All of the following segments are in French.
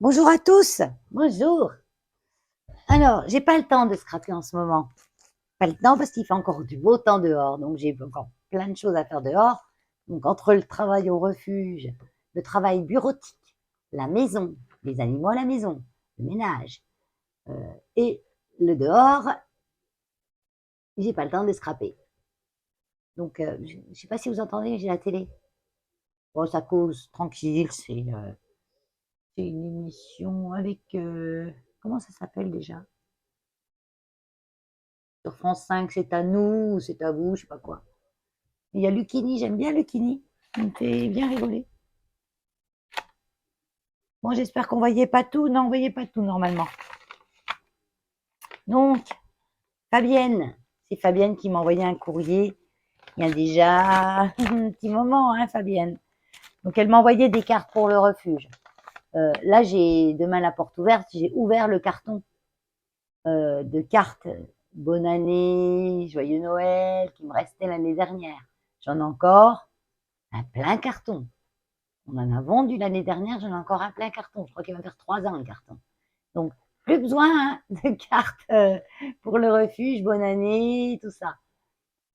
Bonjour à tous. Bonjour. Alors, j'ai pas le temps de scraper en ce moment. Pas le temps parce qu'il fait encore du beau temps dehors, donc j'ai encore plein de choses à faire dehors. Donc entre le travail au refuge, le travail bureautique, la maison, les animaux à la maison, le ménage et le dehors, j'ai pas le temps de scraper. Donc je sais pas si vous entendez, j'ai la télé. Bon, ça cause tranquille, c'est une émission avec comment ça s'appelle déjà? Sur France 5, c'est à nous, c'est à vous, je sais pas quoi. Il y a Lucchini, j'aime bien Lucchini. Il me fait bien rigoler. Bon, j'espère qu'on voyait pas tout. Non, on voyait pas tout normalement. Donc, Fabienne, c'est Fabienne qui m'a envoyé un courrier il y a déjà un petit moment, hein, Fabienne. Donc, elle m'a envoyé des cartes pour le refuge. Là, j'ai demain la porte ouverte, j'ai ouvert le carton de cartes Bonne année, Joyeux Noël, qui me restait l'année dernière. J'en ai encore un plein carton. On en a vendu l'année dernière, j'en ai encore un plein carton. Je crois qu'il va faire 3 ans le carton. Donc, plus besoin hein, de cartes pour le refuge, bonne année, tout ça.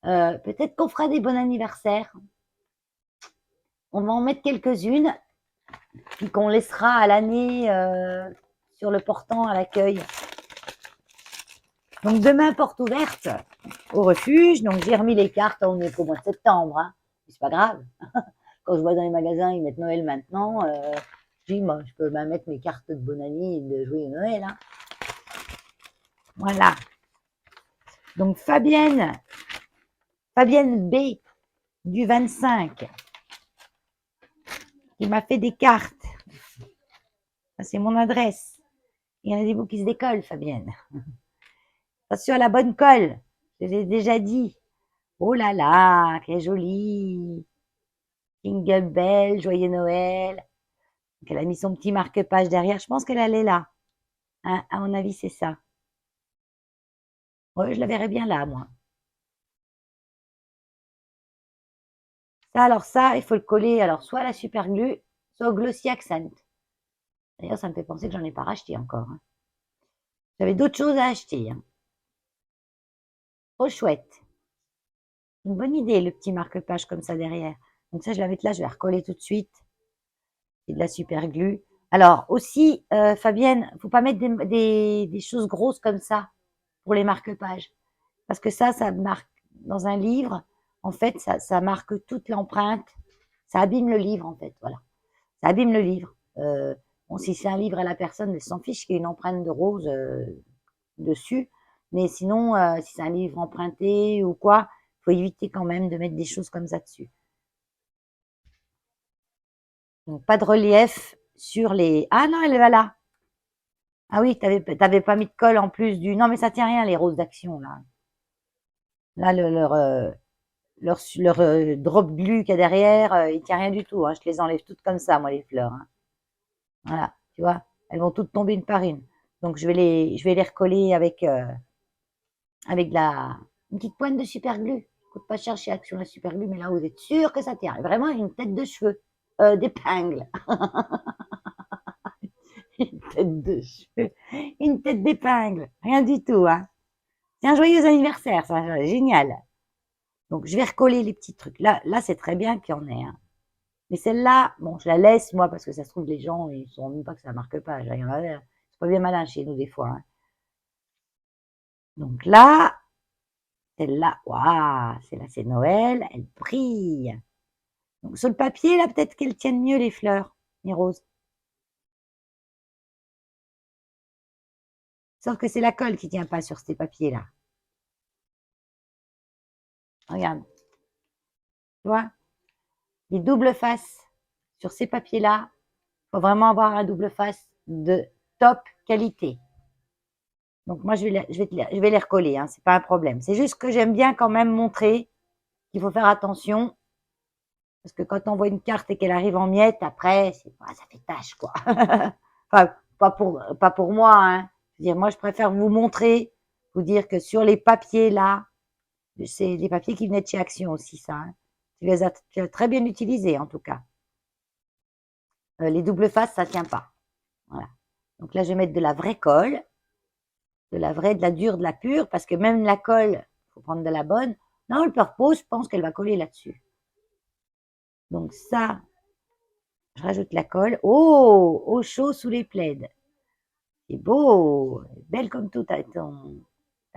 Peut-être qu'on fera des bons anniversaires. On va en mettre quelques-unes, puis qu'on laissera à l'année sur le portant à l'accueil. Donc demain, porte ouverte au refuge. Donc j'ai remis les cartes, on est qu'au mois de septembre. Hein. C'est pas grave. Quand je vois dans les magasins, ils mettent Noël maintenant. Je dis, moi, je peux même mettre mes cartes de bonne année et de joyeux Noël. Hein. Voilà. Donc Fabienne B du 25, qui m'a fait des cartes. Ça, c'est mon adresse. Il y en a des bouts qui se décollent, Fabienne. Attention à la bonne colle. Je l'ai déjà dit. Oh là là, quelle jolie. Jingle Bell, joyeux Noël. Donc, elle a mis son petit marque-page derrière. Je pense qu'elle allait là. Hein, à mon avis, c'est ça. Ouais, je la verrais bien là, moi. Ça, il faut le coller. Alors, soit à la super glue, soit au glossy accent. D'ailleurs, ça me fait penser que j'en ai pas racheté encore. Hein. J'avais d'autres choses à acheter. Hein. Trop chouette. Une bonne idée, le petit marque-page comme ça derrière. Donc ça, je la mets là, je vais recoller tout de suite. C'est de la super glue. Alors aussi, Fabienne, faut pas mettre des choses grosses comme ça pour les marque-pages. Parce que ça marque dans un livre. En fait, ça marque toute l'empreinte. Ça abîme le livre, en fait. Voilà. Ça abîme le livre. Bon, si c'est un livre à la personne, elle s'en fiche qu'il y ait une empreinte de rose dessus. Mais sinon, si c'est un livre emprunté ou quoi, faut éviter quand même de mettre des choses comme ça dessus. Donc, pas de relief sur les... Ah non, elle va là. Ah oui, t'avais pas mis de colle en plus du... Non, mais ça tient rien, les roses d'action, là. Là, leur drop glue qu'il y a derrière, il tient rien du tout. Hein. Je les enlève toutes comme ça, moi, les fleurs. Hein. Voilà, tu vois, elles vont toutes tomber une par une. Donc, je vais les recoller avec une petite pointe de super glue. Coûte pas cher chez Action la super glue, mais là, vous êtes sûr que ça tient. Vraiment une tête de cheveux, d'épingle. Une tête de cheveux, une tête d'épingle. Rien du tout, hein. C'est un joyeux anniversaire, ça, génial. Donc, je vais recoller les petits trucs. Là, c'est très bien qu'il y en ait. Hein. Mais celle-là, bon, je la laisse, moi, parce que ça se trouve, les gens, ils ne sauront même pas que ça marque pas. Il y en a, c'est pas bien malin chez nous, des fois. Hein. Donc là, celle-là, waouh, celle-là, c'est Noël, elle brille. Donc, sur le papier, là, peut-être qu'elles tiennent mieux les fleurs, les roses. Sauf que c'est la colle qui tient pas sur ces papiers-là. Regarde, tu vois, les doubles faces sur ces papiers-là, faut vraiment avoir un double face de top qualité. Donc moi, je vais les recoller, hein, c'est pas un problème. C'est juste que j'aime bien quand même montrer qu'il faut faire attention, parce que quand on voit une carte et qu'elle arrive en miettes, après, ça fait tâche, quoi. Enfin, pas pour moi, hein. Je veux dire, moi, je préfère vous montrer, vous dire que sur les papiers là, c'est les papiers qui venaient de chez Action aussi, ça. Hein. Tu as très bien utilisé, en tout cas. Les doubles faces, ça tient pas. Voilà. Donc là, je vais mettre de la vraie colle, de la vraie, de la dure, de la pure, parce que même la colle, il faut prendre de la bonne. Non, le purple, je pense qu'elle va coller là-dessus. Donc ça, je rajoute la colle. Oh, au chaud sous les plaids. C'est beau, belle comme tout ta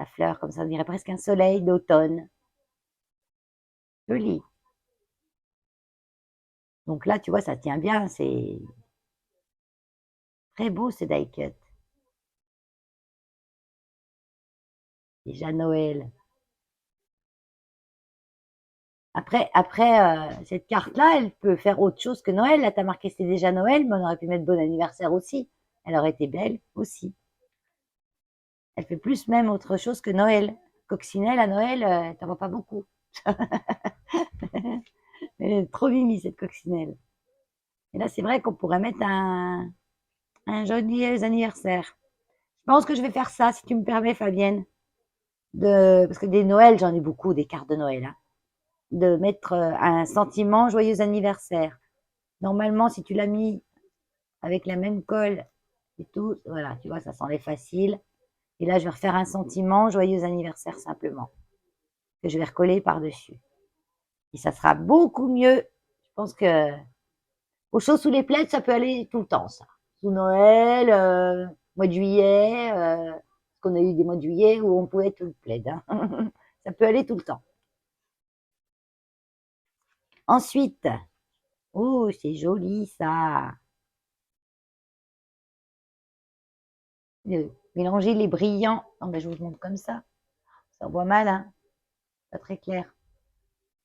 fleur, comme ça, on dirait presque un soleil d'automne. Joli. Donc là, tu vois, ça tient bien, c'est très beau ce die cut. Déjà Noël. Après, cette carte-là, elle peut faire autre chose que Noël. Là, t'as marqué c'est déjà Noël, mais on aurait pu mettre bon anniversaire aussi. Elle aurait été belle aussi. Elle fait plus même autre chose que Noël. Coccinelle à Noël, t'en vois pas beaucoup. Elle est trop mimi, cette coccinelle. Et là, c'est vrai qu'on pourrait mettre un joyeux anniversaire. Je pense que je vais faire ça, si tu me permets, Fabienne. Parce que des Noëls, j'en ai beaucoup, des cartes de Noël. Hein. De mettre un sentiment joyeux anniversaire. Normalement, si tu l'as mis avec la même colle et tout, voilà, tu vois, ça s'enlève facile. Et là, je vais refaire un sentiment joyeux anniversaire simplement, que je vais recoller par-dessus. Et ça sera beaucoup mieux. Je pense que au chaud sous les plaids, ça peut aller tout le temps, ça. Sous Noël, mois de juillet, parce qu'on a eu des mois de juillet où on pouvait être tout le plaid. Hein. Ça peut aller tout le temps. Ensuite, oh, c'est joli ça. Mélanger les brillants. Non, ben, je vous montre comme ça. Ça voit mal, hein. Pas très clair.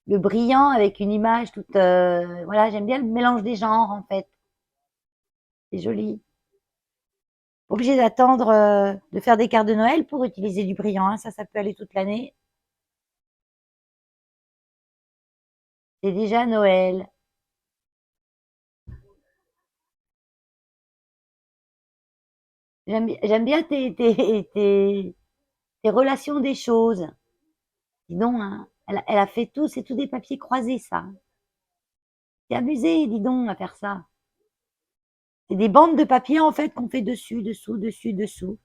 Le brillant avec une image toute. Voilà, j'aime bien le mélange des genres en fait. C'est joli. Obligé d'attendre de faire des cartes de Noël pour utiliser du brillant. Hein. Ça peut aller toute l'année. C'est déjà Noël. J'aime bien tes relations des choses. Dis donc, hein, elle a fait tout, c'est tout des papiers croisés, ça. C'est abusé, dis donc, à faire ça. C'est des bandes de papier, en fait, qu'on fait dessus, dessous, dessus, dessous.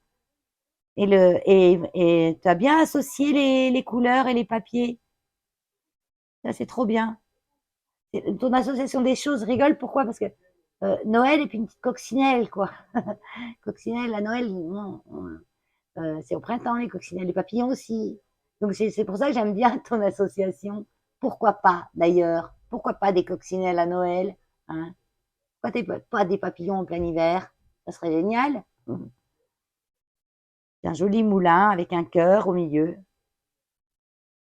Et tu as bien associé les couleurs et les papiers. Ça, c'est trop bien. Ton association des choses rigole, pourquoi? Parce que Noël et puis une petite coccinelle, quoi. Coccinelle à Noël, non, c'est au printemps, les coccinelles, les papillons aussi. Donc c'est pour ça que j'aime bien ton association. Pourquoi pas, d'ailleurs? Pourquoi pas des coccinelles à Noël? Hein? Pourquoi pas des papillons en plein hiver? Ça serait génial. C'est un joli moulin avec un cœur au milieu.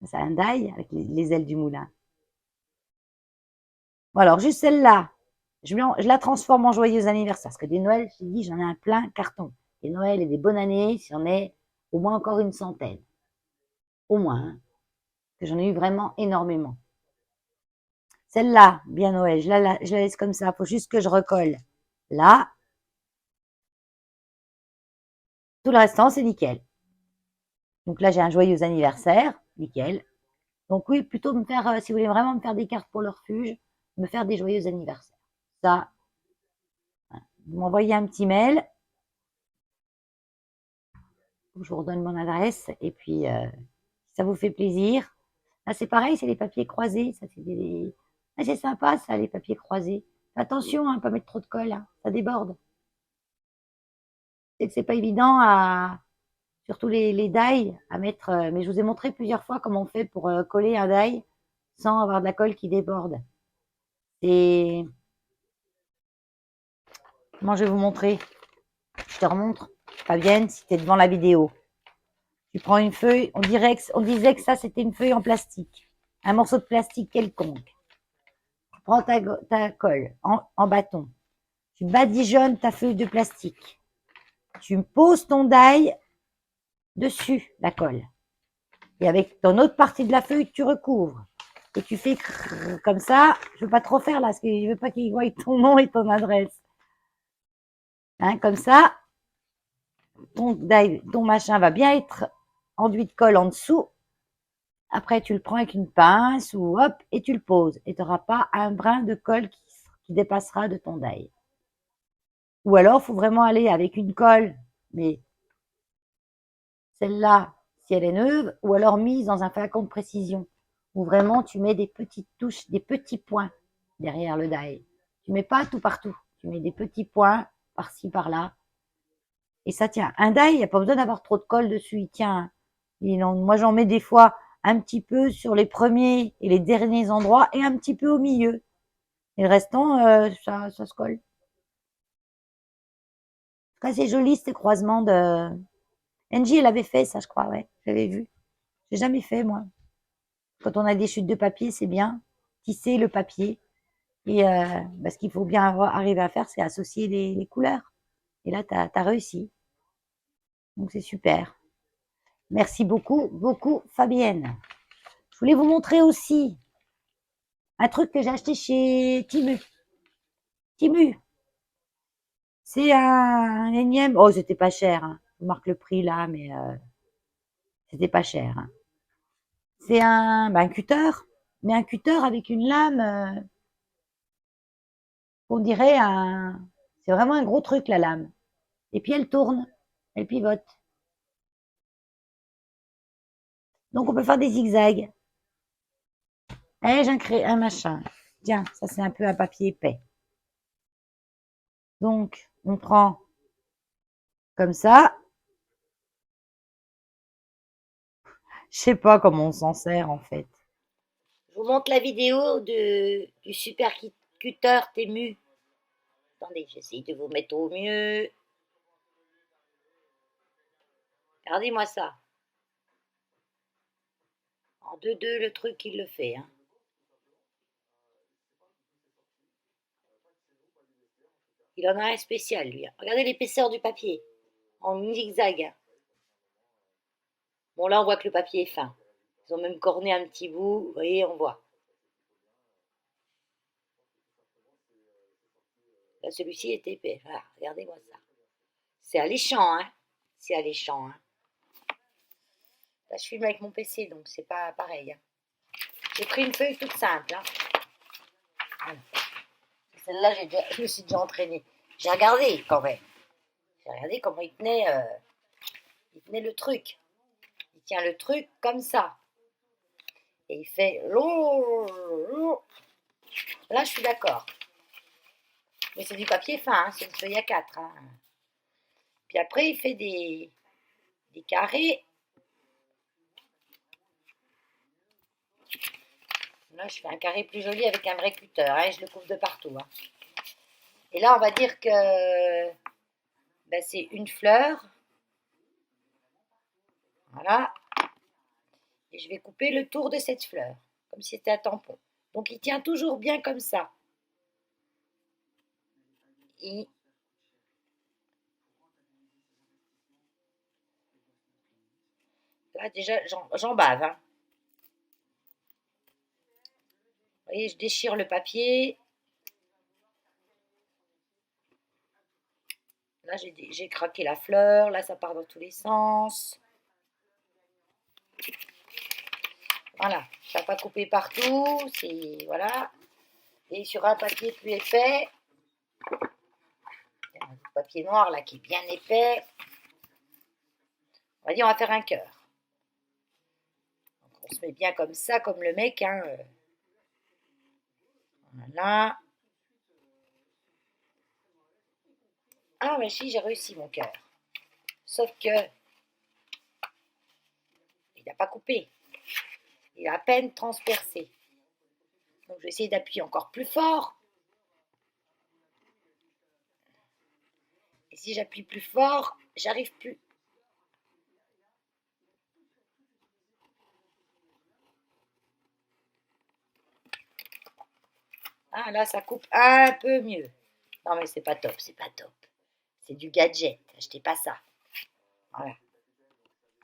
C'est un die avec les ailes du moulin. Bon, alors, juste celle-là, je la transforme en joyeux anniversaire. Parce que des Noëls, je te dis, j'en ai un plein carton. Des Noëls et des bonnes années, j'en ai au moins encore une centaine. Au moins, hein, que j'en ai eu vraiment énormément. Celle-là, bien Noël, je la laisse comme ça. Il faut juste que je recolle. Là, tout le restant, c'est nickel. Donc là, j'ai un joyeux anniversaire, nickel. Donc oui, plutôt me faire, si vous voulez vraiment me faire des cartes pour le refuge, me faire des joyeux anniversaires. Ça, vous m'envoyez un petit mail, je vous redonne mon adresse, et puis si ça vous fait plaisir. Là, c'est pareil, c'est les papiers croisés. Ça, c'est sympa, ça, les papiers croisés. Attention, hein, pas mettre trop de colle, hein, ça déborde. C'est que c'est pas évident surtout les die, à mettre. Mais je vous ai montré plusieurs fois comment on fait pour coller un die sans avoir de la colle qui déborde. Et comment je vais vous montrer? Je te remontre, Fabienne, si tu es devant la vidéo. Tu prends une feuille, on disait que ça c'était une feuille en plastique, un morceau de plastique quelconque. Tu prends ta colle en bâton, tu badigeonnes ta feuille de plastique, tu poses ton die dessus la colle, et avec ton autre partie de la feuille tu recouvres. Et tu fais comme ça, je veux pas trop faire là, parce que je veux pas qu'ils voient ton nom et ton adresse. Hein, comme ça, ton machin va bien être enduit de colle en dessous. Après, tu le prends avec une pince ou hop, et tu le poses. Et tu n'auras pas un brin de colle qui dépassera de ton die. Ou alors, il faut vraiment aller avec une colle, mais celle-là, si elle est neuve, ou alors mise dans un flacon de précision, où vraiment tu mets des petites touches, des petits points derrière le die. Tu mets pas tout partout, tu mets des petits points par-ci, par-là, et ça tient. Un die, il n'y a pas besoin d'avoir trop de colle dessus, il tient. Et non, moi, j'en mets des fois un petit peu sur les premiers et les derniers endroits, et un petit peu au milieu. Et le restant, ça se colle. En tout cas, c'est joli, ces croisements de... Angie, elle avait fait ça, je crois, ouais, j'avais vu. J'ai jamais fait, moi. Quand on a des chutes de papier, c'est bien. Tisser le papier. Et ce qu'il faut bien arriver à faire, c'est associer les couleurs. Et là, tu as réussi. Donc, c'est super. Merci beaucoup, beaucoup, Fabienne. Je voulais vous montrer aussi un truc que j'ai acheté chez Timu. Timu, c'est un énième... Oh, c'était pas cher. Hein. Je marque le prix là, mais c'était pas cher. Hein. C'est un cutter, mais un cutter avec une lame, on dirait un... C'est vraiment un gros truc, la lame. Et puis elle tourne, elle pivote. Donc on peut faire des zigzags. Et j'ai créé un machin. Tiens, ça c'est un peu un papier épais. Donc on prend comme ça. Je sais pas comment on s'en sert en fait. Je vous montre la vidéo du super cutter Temu. Attendez, j'essaie de vous mettre au mieux. Regardez-moi ça. En 2-2, le truc, il le fait. Hein. Il en a un spécial, lui. Hein. Regardez l'épaisseur du papier. En zigzag. Hein. Bon, là, on voit que le papier est fin. Ils ont même corné un petit bout. Vous voyez, on voit. Là, celui-ci est épais. Voilà, regardez-moi ça. C'est alléchant, hein. C'est alléchant, hein. Là, je filme avec mon PC, donc c'est pas pareil. Hein. J'ai pris une feuille toute simple. Hein. Voilà. Celle-là, je me suis déjà entraînée. J'ai regardé quand même. J'ai regardé comment il tenait le truc. Il tient le truc comme ça. Et il fait long. Là, je suis d'accord. Mais c'est du papier fin, hein, c'est une feuille A4. Hein. Puis après, il fait des carrés. Là, je fais un carré plus joli avec un vrai cutter. Hein, je le coupe de partout. Hein. Et là, on va dire que c'est une fleur. Voilà. Et je vais couper le tour de cette fleur, comme si c'était un tampon. Donc, il tient toujours bien comme ça. Et là, déjà, j'en bave. Hein. Vous voyez, je déchire le papier. Là, j'ai craqué la fleur. Là, ça part dans tous les sens. Voilà, ça n'a pas coupé partout. Voilà. Et sur un papier plus épais, un papier noir là qui est bien épais, on va dire on va faire un cœur. Donc, on se met bien comme ça, comme le mec. Hein. Voilà. Ah, mais si, j'ai réussi mon cœur. Sauf que il n'a pas coupé. Il a à peine transpercé. Donc je vais essayer d'appuyer encore plus fort. Et si j'appuie plus fort, j'arrive plus. Ah là, ça coupe un peu mieux. Non mais c'est pas top, c'est pas top. C'est du gadget, achetez pas ça. Voilà.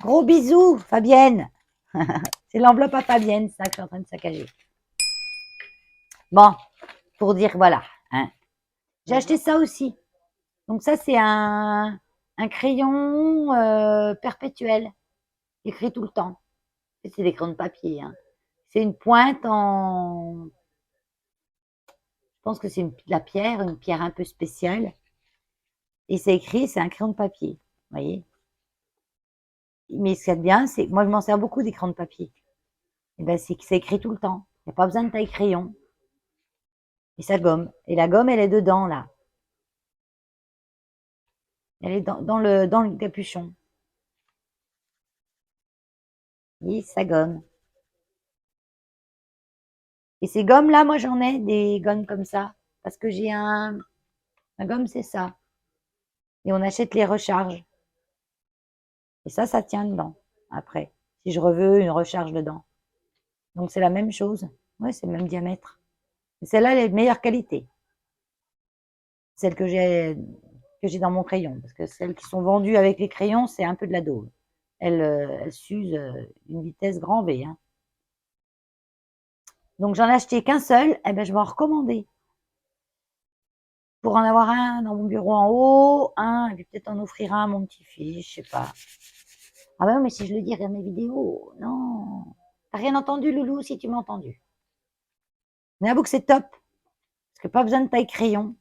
Gros bisous, Fabienne. C'est l'enveloppe à Fabienne, ça que je suis en train de saccager. Bon, pour dire voilà. Hein. J'ai acheté ça aussi. Donc ça, c'est un crayon perpétuel, écrit tout le temps. C'est des crayons de papier. Hein. C'est une pointe en... Je pense que c'est la pierre, une pierre un peu spéciale. Et c'est écrit, c'est un crayon de papier. Vous voyez? Mais ce qu'il y a de bien, c'est que moi, je m'en sers beaucoup des crayons de papier. Et ben, c'est que c'est écrit tout le temps. Il n'y a pas besoin de taille crayon. Et ça gomme. Et la gomme, elle est dedans, là. Elle est dans le capuchon. Oui, ça gomme. Et ces gommes-là, moi, j'en ai des gommes comme ça. Parce que j'ai un gomme, c'est ça. Et on achète les recharges. Et ça tient dedans, après. Si je reveux une recharge dedans. Donc, c'est la même chose. Ouais, c'est le même diamètre. Et celle-là, elle est de meilleure qualité. Celle que j'ai dans mon crayon. Parce que celles qui sont vendues avec les crayons, c'est un peu de la daube. Elles s'usent d'une vitesse grand V. Hein. Donc, j'en ai acheté qu'un seul. Eh ben, je vais en recommander. Pour en avoir un dans mon bureau en haut, et puis peut-être en offrir un à mon petit-fils, je sais pas. Ah ben mais si je le dis, regarde mes vidéos. Non. T'as rien entendu, Loulou, si tu m'as entendu. Mais avoue que c'est top. Parce que pas besoin de taille crayon.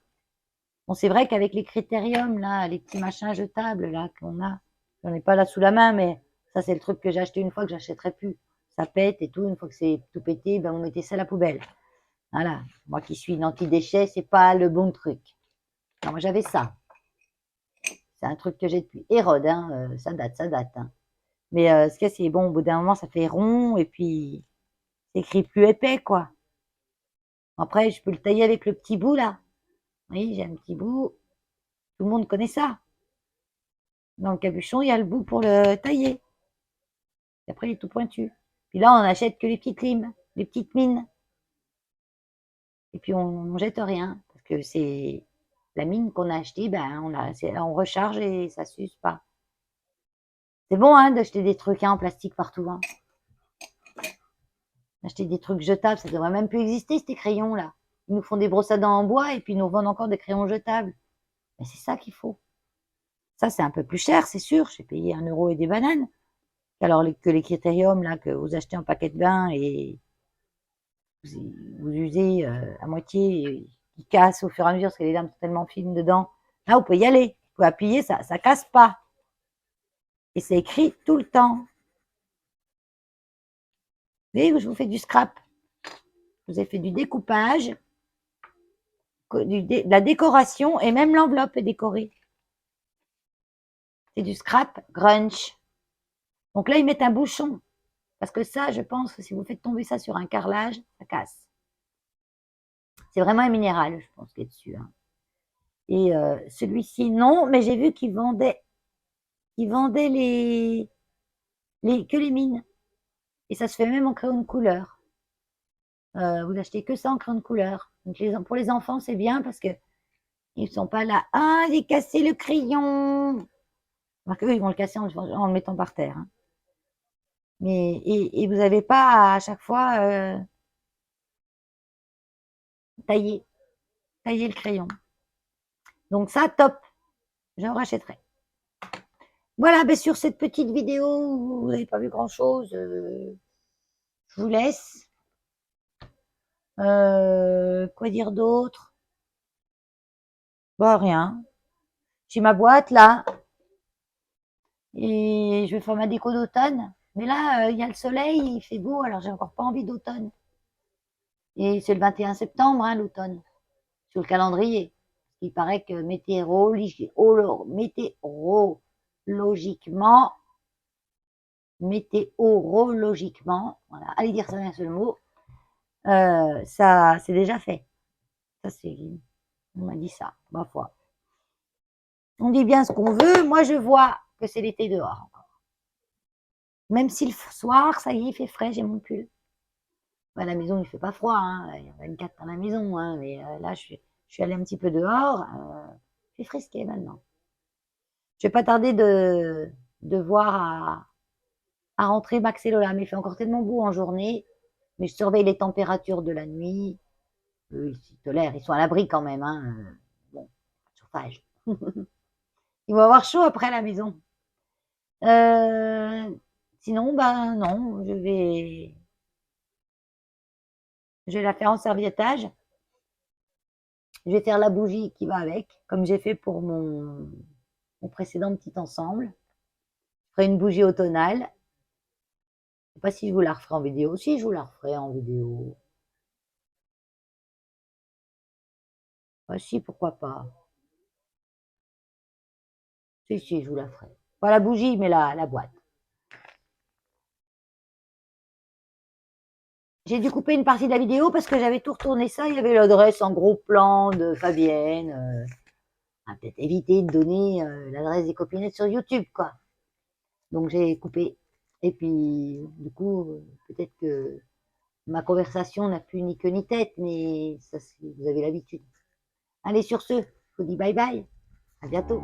Bon, c'est vrai qu'avec les critériums, là, les petits machins jetables, là, qu'on a, j'en ai pas là sous la main, mais ça, c'est le truc que j'ai acheté une fois que j'achèterai plus. Ça pète et tout. Une fois que c'est tout pété, ben, on mettait ça à la poubelle. Voilà. Moi qui suis une anti-déchet, c'est pas le bon truc. Non, moi, j'avais ça. C'est un truc que j'ai depuis Hérode, hein, ça date. Hein. Mais ce qu'il y a, c'est bon, au bout d'un moment, ça fait rond et puis c'est écrit plus épais, quoi. Après, je peux le tailler avec le petit bout, là. Oui, j'ai un petit bout. Tout le monde connaît ça. Dans le capuchon, il y a le bout pour le tailler. Et après, il est tout pointu. Puis là, on n'achète que les petites limes, les petites mines. Et puis, on jette rien. Parce que c'est la mine qu'on a achetée, ben, on recharge et ça s'use pas. C'est bon, hein, d'acheter des trucs hein, en plastique partout. Hein. Acheter des trucs jetables, ça devrait même plus exister, ces crayons-là. Ils nous font des brosses à dents en bois et puis ils nous vendent encore des crayons jetables. Mais c'est ça qu'il faut. Ça, c'est un peu plus cher, c'est sûr. J'ai payé 1 € et des bananes. Alors que les critériums, là, que vous achetez en paquet de 20 et vous usez à moitié, et qui cassent au fur et à mesure parce que les lames sont tellement fines dedans. Là, vous pouvez y aller. Vous pouvez appuyer, ça casse pas. Et c'est écrit tout le temps. Vous voyez, je vous fais du scrap. Je vous ai fait du découpage, de la décoration et même l'enveloppe est décorée. C'est du scrap grunge. Donc là, ils mettent un bouchon. Parce que ça, je pense que si vous faites tomber ça sur un carrelage, ça casse. C'est vraiment un minéral, je pense, qui est dessus. Hein. Et celui-ci, non, mais j'ai vu qu'ils vendaient que les mines. Et ça se fait même en crayon de couleur. Vous achetez que ça en crayon de couleur. Donc pour les enfants, c'est bien parce que ils sont pas là. Ah, j'ai cassé le crayon. Alors qu'eux, ils vont le casser en le mettant par terre. Hein. Et vous n'avez pas à chaque fois tailler le crayon. Donc ça, top. J'en rachèterai. Voilà, ben sur cette petite vidéo, vous n'avez pas vu grand-chose. Je vous laisse. Quoi dire d'autre? Bah rien. J'ai ma boîte là et je vais faire ma déco d'automne. Mais là, il y a le soleil, il fait beau, alors j'ai encore pas envie d'automne. Et c'est le 21 septembre, hein, l'automne, sur le calendrier. Il paraît que météorologiquement, voilà, allez dire ça d'un seul mot, ça c'est déjà fait. Ça c'est, on m'a dit ça, ma foi. On dit bien ce qu'on veut. Moi, je vois que c'est l'été dehors encore. Même si le soir, ça y est, il fait frais, j'ai mon pull. À la maison, il fait pas froid. Hein. Il y a 24 dans la maison. Hein. Mais là, je suis allée un petit peu dehors. Il fait frisqué maintenant. Je vais pas tarder de voir à rentrer Max et Lola. Mais il fait encore tellement beau en journée. Mais je surveille les températures de la nuit. Eux, ils tolèrent. Ils sont à l'abri quand même. Hein. Bon, chauffage. Ils vont avoir chaud après à la maison. Sinon, ben non, je vais la faire en serviettage. Je vais faire la bougie qui va avec, comme j'ai fait pour mon précédent petit ensemble. Je ferai une bougie automnale. Je sais pas si je vous la referai en vidéo. Si, je vous la referai en vidéo. Ah si, pourquoi pas. Si, je vous la ferai. Pas la bougie, mais la boîte. J'ai dû couper une partie de la vidéo parce que j'avais tout retourné ça. Il y avait l'adresse en gros plan de Fabienne. On va peut-être éviter de donner l'adresse des copinettes sur YouTube, quoi. Donc j'ai coupé. Et puis, du coup, peut-être que ma conversation n'a plus ni queue ni tête, mais ça, vous avez l'habitude. Allez, sur ce, je vous dis bye bye. À bientôt.